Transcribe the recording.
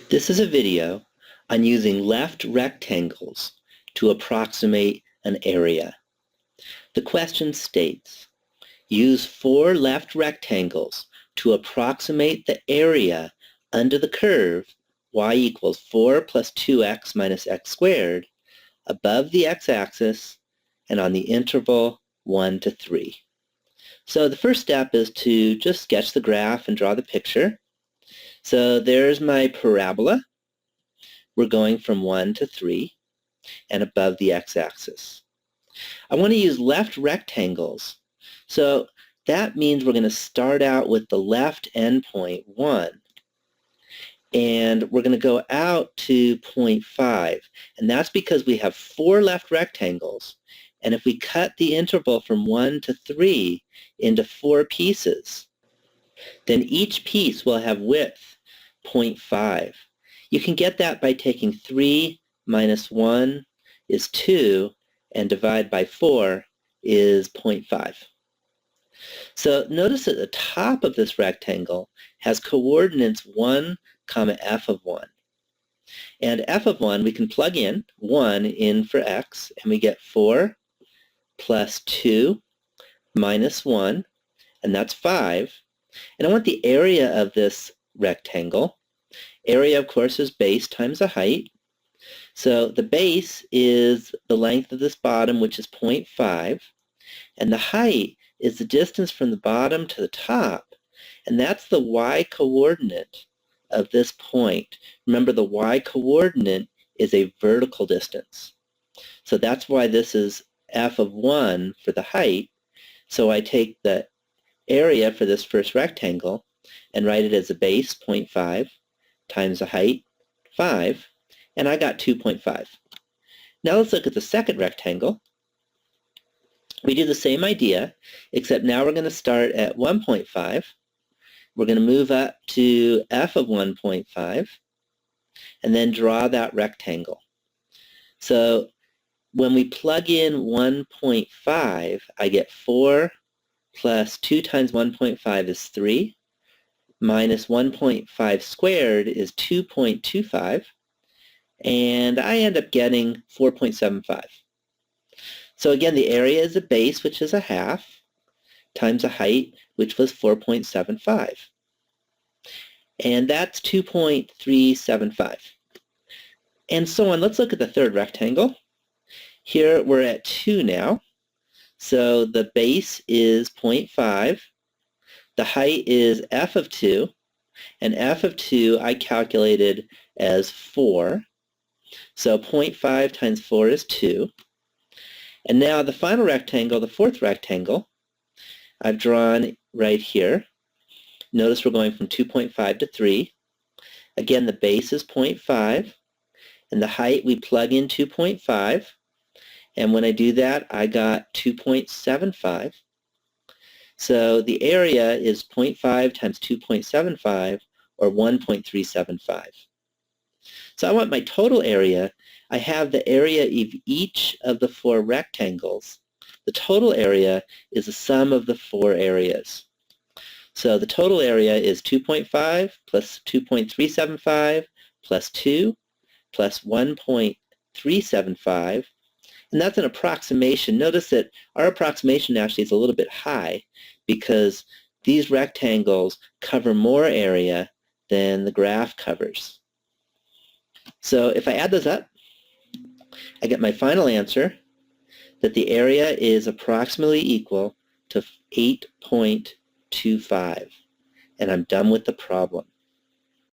This is a video on using left rectangles to approximate an area. The question states, use 4 left rectangles to approximate the area under the curve y equals 4 plus 2x minus x squared above the x-axis and on the interval 1 to 3. So the first step is to just sketch the graph and draw the picture. So there's my parabola. We're going from 1 to 3 and above the x-axis. I want to use left rectangles. So that means we're going to start out with the left endpoint, 1. And we're going to go out to 0.5. And that's because we have 4 left rectangles. And if we cut the interval from 1 to 3 into 4 pieces, then each piece will have width 0.5. You can get that by taking 3 minus 1 is 2, and divide by 4 is 0.5. So notice that the top of this rectangle has coordinates 1, f of 1. And f of 1, we can plug in 1 in for x, and we get 4 plus 2 minus 1, and that's 5. And I want the area of this rectangle. Area, of course, is base times the height. So the base is the length of this bottom, which is 0.5, and the height is the distance from the bottom to the top, and that's the y-coordinate of this point. Remember, the y-coordinate is a vertical distance. So that's why this is f of 1 for the height. So I take the area for this first rectangle and write it as a base, 0.5, times the height, 5, and I got 2.5. Now let's look at the second rectangle. We do the same idea, except now we're going to start at 1.5. We're going to move up to f of 1.5, and then draw that rectangle. So when we plug in 1.5, I get 4 plus 2 times 1.5 is 3, minus 1.5 squared is 2.25, and I end up getting 4.75. So again, the area is a base, which is a half, times a height, which was 4.75. And that's 2.375. And so on. Let's look at the third rectangle. Here we're at 2 now. So the base is 0.5. The height is f of 2. And f of 2 I calculated as 4. So 0.5 times 4 is 2. And now the final rectangle, the fourth rectangle, I've drawn right here. Notice we're going from 2.5 to 3. Again, the base is 0.5, and the height we plug in 2.5. And when I do that, I got 2.75. So the area is 0.5 times 2.75, or 1.375. So I want my total area. I have the area of each of the 4 rectangles. The total area is the sum of the 4 areas. So the total area is 2.5 plus 2.375 plus 2 plus 1.375. And that's an approximation. Notice that our approximation actually is a little bit high because these rectangles cover more area than the graph covers. So if I add those up, I get my final answer that the area is approximately equal to 8.25. And I'm done with the problem.